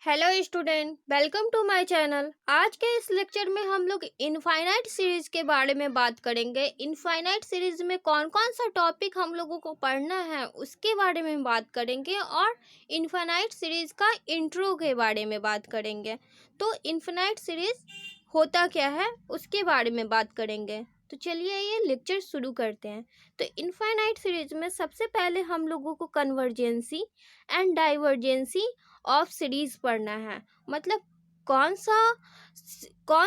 Hello student, welcome to my channel. आज के इस लेक्चर में हम लोग इनफाइनाइट सीरीज के बारे में बात करेंगे। इनफाइनाइट सीरीज में कौन कौन सा टॉपिक हम लोगों को पढ़ना है उसके बारे में बात करेंगे और इनफाइनाइट सीरीज का इंट्रो के बारे में बात करेंगे। तो इनफाइनाइट सीरीज होता क्या है उसके बारे में बात करेंगे। तो चलिए ये लेक्चर शुरू करते हैं। तो इनफाइनाइट सीरीज में सबसे पहले हम लोगों को कन्वर्जेंसी एंड डाइवर्जेंसी ऑफ सीरीज पढ़ना है। मतलब कौन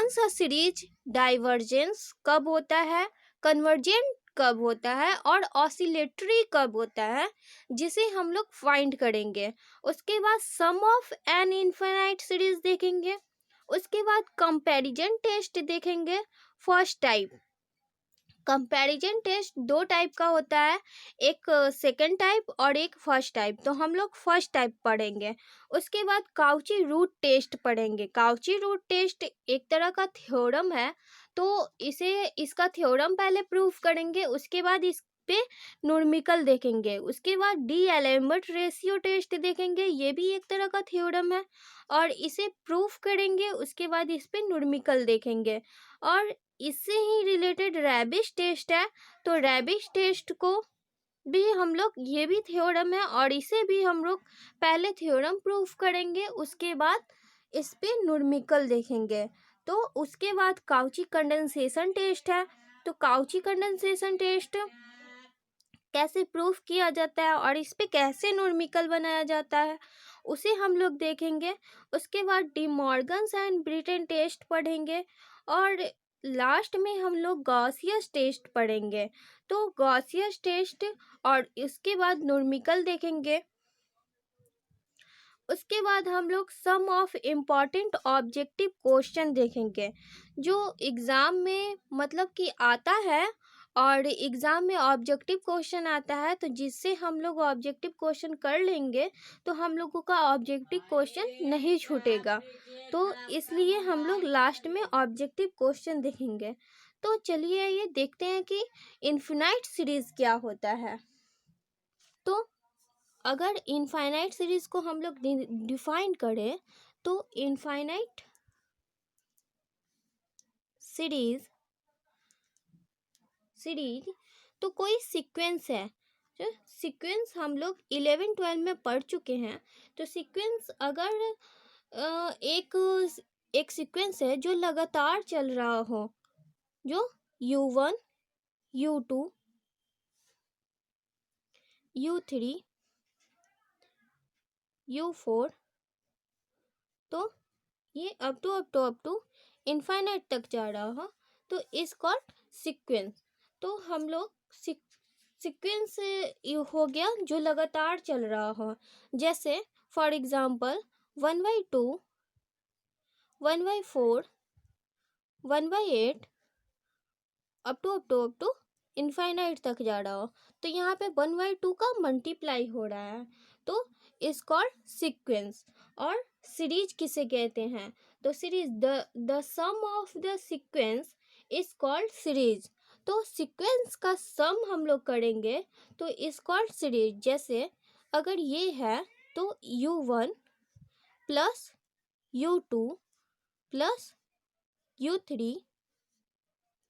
सा सीरीज डाइवर्जेंस कब होता है, कन्वर्जेंट कब होता है और ऑसिलेटरी कब होता है, जिसे हम लोग फाइंड करेंगे। उसके बाद सम ऑफ एन इनफाइनाइट सीरीज देखेंगे। उसके बाद कंपैरिजन टेस्ट देखेंगे। फर्स्ट टाइप कंपैरिजन टेस्ट दो टाइप का होता है, एक सेकंड टाइप और एक फर्स्ट टाइप। तो हम लोग फर्स्ट टाइप पढ़ेंगे। उसके बाद काउची रूट टेस्ट पढ़ेंगे। काउची रूट टेस्ट एक तरह का थ्योरम है, तो इसका थ्योरम पहले प्रूफ करेंगे। उसके बाद इस पे न्यूमेरिकल देखेंगे। उसके बाद डी एलेम्बर्ट रेशियो टेस्ट देखेंगे, ये भी एक तरह का थ्योरम है और इसे प्रूफ करेंगे। उसके बाद इस पे न्यूमेरिकल देखेंगे और इससे ही रिलेटेड रैबिश टेस्ट है, तो रैबिश टेस्ट को भी हम लोग, ये भी थ्योरम है और इसे भी हम लोग पहले थ्योरम प्रूफ करेंगे। उसके बाद इस पे न्यूमेरिकल देखेंगे। तो उसके बाद काउची कंडेंसेशन टेस्ट है। तो काउची कंडेंसेशन टेस्ट कैसे प्रूफ किया जाता है और इस पे कैसे न्यूमेरिकल बनाया जाता है उसे हम लोग देखेंगे। उसके बाद De Morgan's and Bertrand test पढ़ेंगे और लास्ट में हम लोग गॉसियस टेस्ट पढ़ेंगे। तो गॉसियस टेस्ट और इसके बाद न्यूमेरिकल देखेंगे। उसके बाद हम लोग सम ऑफ इम्पॉर्टेंट ऑब्जेक्टिव क्वेश्चन देखेंगे जो एग्ज़ाम में मतलब कि आता है और एग्ज़ाम में ऑब्जेक्टिव क्वेश्चन आता है। तो जिससे हम लोग ऑब्जेक्टिव क्वेश्चन कर लेंगे तो हम लोगों का ऑब्जेक्टिव क्वेश्चन नहीं छूटेगा। तो इसलिए हम लोग लास्ट में ऑब्जेक्टिव क्वेश्चन देखेंगे। तो चलिए ये देखते हैं कि इनफिनाइट सीरीज़ क्या होता है। तो अगर इनफाइनाइट सीरीज को हम लोग डिफाइन करें तो इनफाइनाइट सीरीज तो कोई सीक्वेंस है। जो सीक्वेंस हम लोग 11-12 में पढ़ चुके हैं। तो सीक्वेंस अगर एक सीक्वेंस है जो लगातार चल रहा हो, जो U1 U2 U3 U4, तो ये अप टू इनफाइनाइट तक जा रहा हो तो इस कॉल्ड सीक्वेंस। तो हम लोग सीक्वेंस हो गया जो लगातार चल रहा हो। जैसे for example 1/2 1/4 1/8 up to infinite तक जा रहा हो। तो यहाँ पे 1/2 का मल्टीप्लाई हो रहा है तो इस कॉल्ड सीक्वेंस। और सीरीज किसे कहते हैं? तो series the sum of the sequence is called series. तो सीक्वेंस का सम हम लोग करेंगे तो इस कॉल्ड सीरीज। जैसे अगर ये है तो U1 plus U2 plus U3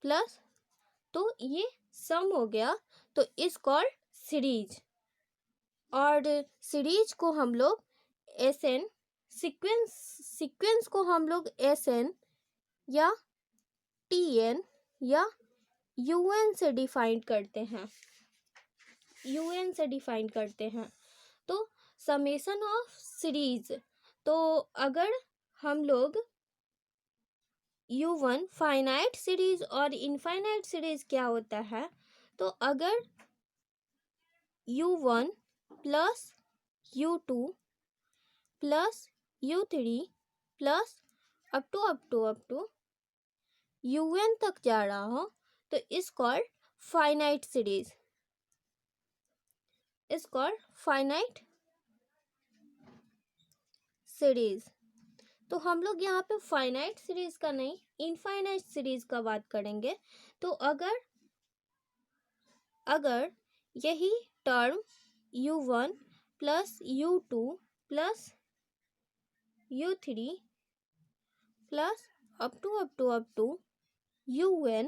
plus, तो ये सम हो गया तो इस कॉल्ड सीरीज। और सीरीज को हम लोग SN सीक्वेंस को हम लोग SN या TN या UN से डिफाइन करते हैं। तो समेशन ऑफ सीरीज, तो अगर हम लोग U1 फाइनाइट सीरीज और इनफाइनाइट सीरीज क्या होता है, तो अगर U1 plus U2 plus U3 plus up to UN तक जा रहा हो तो इस कॉल्ड फाइनाइट सीरीज। तो हम लोग यहाँ पे फाइनाइट सीरीज का नहीं, इनफाइनाइट सीरीज का बात करेंगे। तो अगर यही term U1 plus U2 plus u3 plus up to un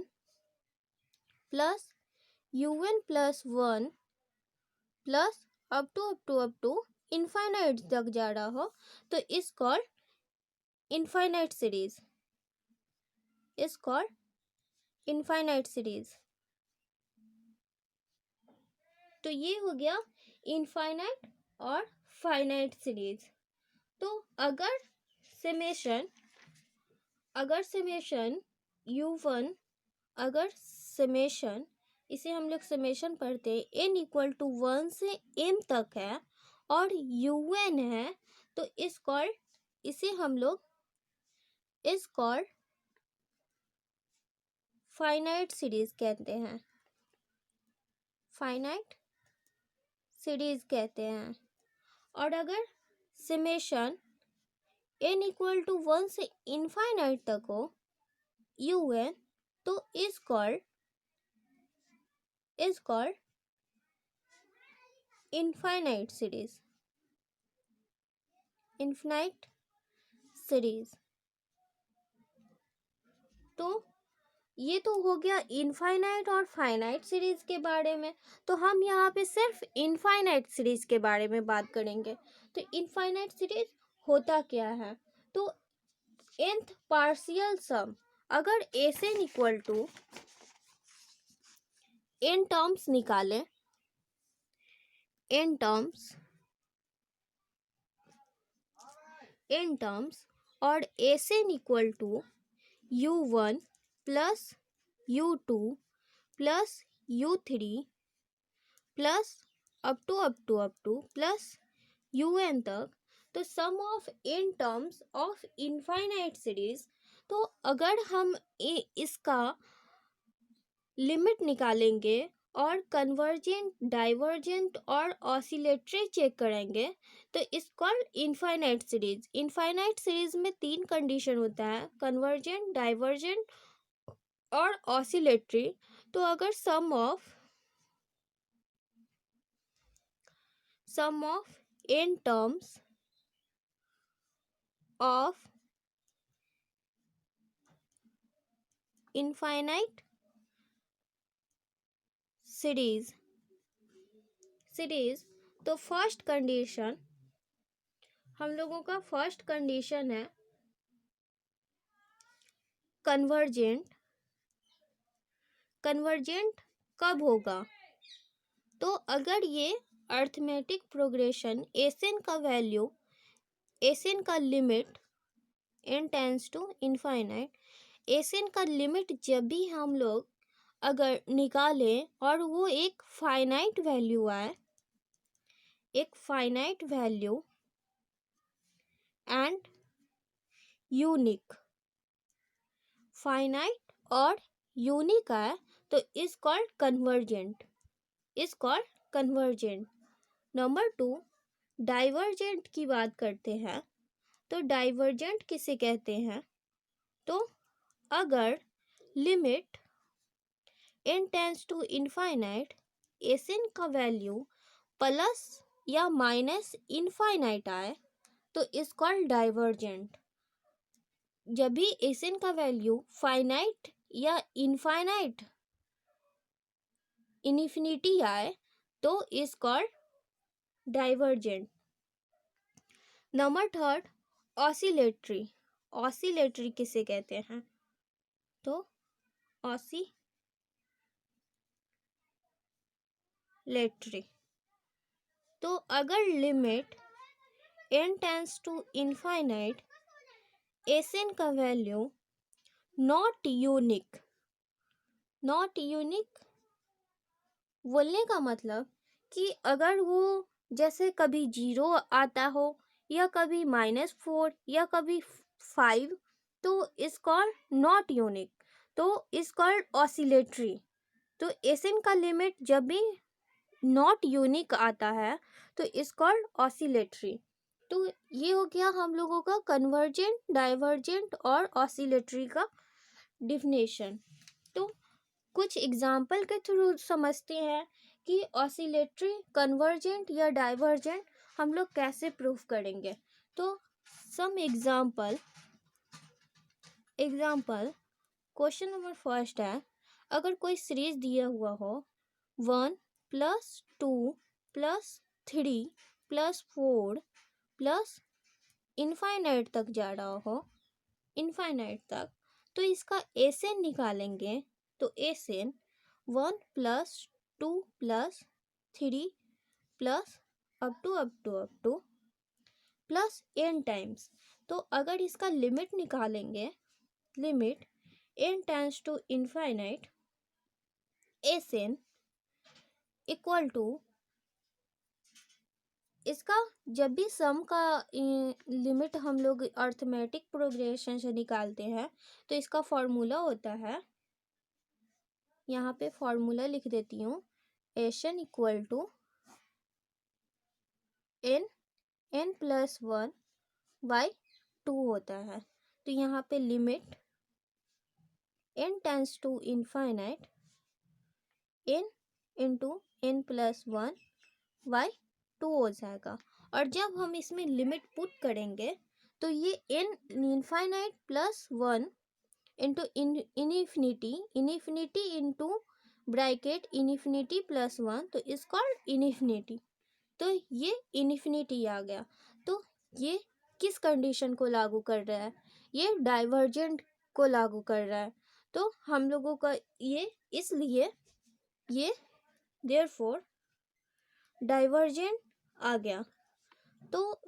plus un plus 1 plus up to infinite तक जा रहा हो तो is called infinite series, is called infinite series. तो ये हो गया इनफाइनाइट और फाइनाइट सीरीज। तो अगर समेशन u1, अगर समेशन इसे हम लोग समेशन पढ़ते हैं n इक्वल टू 1 से m तक है और un है तो इसे हम लोग इस कॉल्ड फाइनाइट सीरीज कहते हैं, फाइनाइट सीरीज कहते हैं। और अगर समेशन n इक्वल टू 1 से इनफाइनाइट तक हो un तो is called infinite series, infinite series. तो ये तो हो गया इनफाइनाइट और फाइनाइट सीरीज के बारे में। तो हम यहाँ पे सिर्फ इनफाइनाइट सीरीज के बारे में बात करेंगे। तो इनफाइनाइट सीरीज होता क्या है? तो nth पार्शियल सम अगर Sn equal to n terms निकालें, n टर्म्स और Sn equal to u1 plus u2 plus u3 plus up to plus un तक, तो sum of n terms of infinite series. तो अगर हम इसका लिमिट निकालेंगे और कन्वर्जेंट, डाइवर्जेंट और ऑसिलेटरी चेक करेंगे तो is called infinite series. Infinite series में 3 कंडीशन होता है, कन्वर्जेंट, डाइवर्जेंट और ऑसिलेटरी। तो अगर sum of n terms of infinite series तो फर्स्ट कंडीशन हम लोगों का फर्स्ट कंडीशन है कन्वर्जेंट। कन्वर्जेंट कब होगा? तो अगर ये अर्थमेटिक प्रोग्रेशन Sn का वैल्यू, Sn का limit n tends to infinite, Sn का लिमिट जब भी हम लोग अगर निकालें और वो एक फाइनाइट वैल्यू आए, एक finite value and unique, finite और यूनिक आए तो इस कॉल्ड कन्वर्जेंट, इस कॉल्ड कन्वर्जेंट। नंबर 2 डाइवर्जेंट की बात करते हैं। तो डाइवर्जेंट किसे कहते हैं? तो अगर limit n tends to infinite Sn का वैल्यू प्लस या माइनस इनफाइनाइट आए तो इस कॉल्ड डाइवर्जेंट। जब भी Sn का वैल्यू फाइनाइट या इनफाइनाइट, इन्फिनिटी आए तो is called divergent. Number 3 oscillatory. Oscillatory किसे कहते हैं? तो ऑसिलेटरी तो अगर limit n tends to infinite Sn का value not unique, not unique बोलने का मतलब कि अगर वो जैसे कभी 0 आता हो या कभी -4 या कभी 5 तो इस कॉल्ड नॉट यूनिक, तो इस कॉल्ड ऑसिलेटरी। तो Sn का लिमिट जब भी नॉट यूनिक आता है तो इस कॉल्ड ऑसिलेटरी। तो ये हो गया हम लोगों का कन्वर्जेंट, डाइवर्जेंट और ऑसिलेटरी का डिफिनेशन। तो कुछ एग्जाम्पल के थ्रू समझते हैं कि ऑसिलेटरी, कन्वर्जेंट या डाइवर्जेंट हम लोग कैसे प्रूफ करेंगे। तो some example question number first है, अगर कोई सीरीज दिया हुआ हो 1+2+3+4 प्लस इनफाइनाइट तक जा रहा हो, इनफाइनाइट तक, तो इसका एसेन निकालेंगे तो S n 1+2+3 plus up to plus n times. तो अगर इसका लिमिट निकालेंगे, limit n tends to infinite S n equal to, इसका जब भी सम का लिमिट हम लोग अर्थमेटिक प्रोग्रेशन से निकालते हैं तो इसका फॉर्मूला होता है, यहाँ पे फॉर्मूला लिख देती हूँ, एशन equal to n plus 1 by 2 होता है। तो यहाँ पे limit n tends to infinite n into n plus 1 by 2 हो जाएगा। और जब हम इसमें लिमिट पुट करेंगे तो ये n infinite plus 1 into infinity into bracket infinity plus 1, तो इस कॉल्ड इन्फिनिटी। तो ये इन्फिनिटी आ गया। तो ये किस कंडीशन को लागू कर रहा है? ये डाइवर्जेंट को लागू कर रहा है। तो हम लोगों का ये, इसलिए ये देयरफॉर डाइवर्जेंट आ गया। तो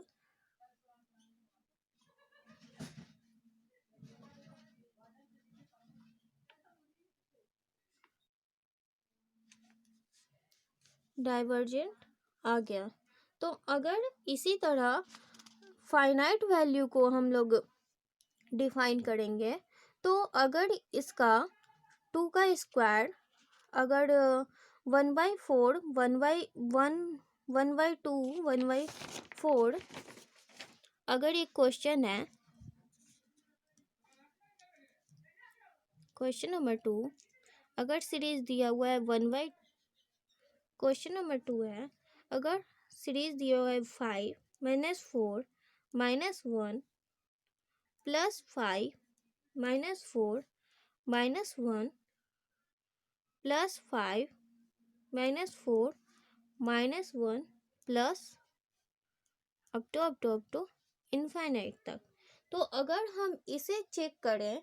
डाइवर्जेंट आ गया। तो अगर इसी तरह फाइनाइट वैल्यू को हम लोग डिफाइन करेंगे, तो अगर इसका 2 का स्क्वायर, अगर 1/4 1/2 1/4, अगर एक क्वेश्चन है, क्वेश्चन नंबर 2, अगर सीरीज दिया हुआ है क्वेश्चन नंबर 2 है, अगर सीरीज दिया हुआ है 5 - 4 - 1 plus 5 - 4 - 1 plus 5 - 4 - 1 plus up to infinite तक। तो अगर हम इसे चेक करें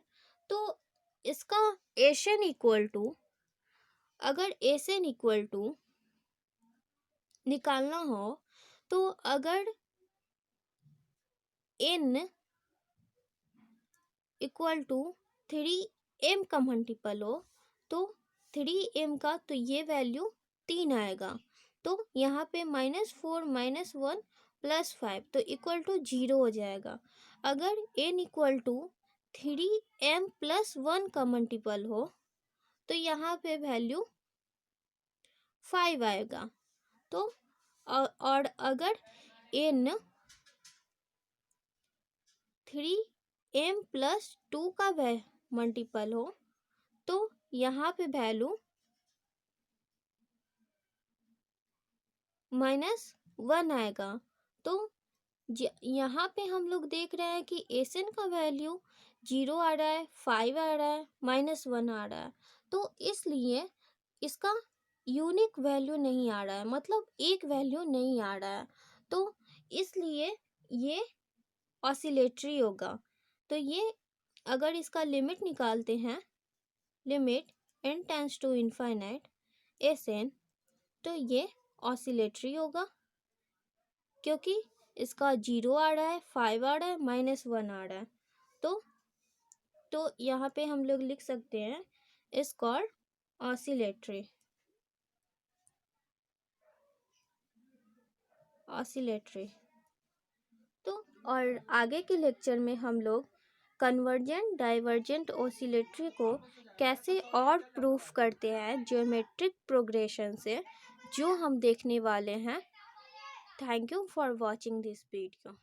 तो इसका एशन इक्वल टू, अगर एशन इक्वल टू निकालना हो तो अगर n इक्वल टू 3m का मल्टीपल हो तो 3m का, तो ये वैल्यू 3 आएगा। तो यहाँ पे -4 - 1 प्लस 5, तो इक्वल टू 0 हो जाएगा। अगर n equal to 3m plus 1 का मल्टीपल हो तो यहाँ पे वैल्यू 5 आएगा। तो और अगर n 3m प्लस 2 का मल्टीपल हो तो यहाँ पे वैल्यू -1 आएगा। तो यहाँ पे हम लोग देख रहे हैं कि एसन का वैल्यू 0 आ रहा है, 5 आ रहा है, -1 आ रहा है। तो इसलिए इसका यूनिक वैल्यू नहीं आ रहा है, मतलब एक वैल्यू नहीं आ रहा है। तो इसलिए ये ऑसिलेटरी होगा। तो ये अगर इसका लिमिट निकालते हैं, limit n tends to infinite n, तो ये ऑसिलेटरी होगा, क्योंकि इसका 0 आ रहा है, 5 आ रहा है, -1 आ रहा है। तो यहाँ पे हम लोग लिख सकते हैं इस कॉल्ड ऑसिलेटरी। तो और आगे के लेक्चर में हम लोग कन्वर्जेंट डाइवर्जेंट ऑसिलेटरी को कैसे और प्रूफ करते हैं ज्योमेट्रिक प्रोग्रेशन से, जो हम देखने वाले हैं। Thank you for watching this video.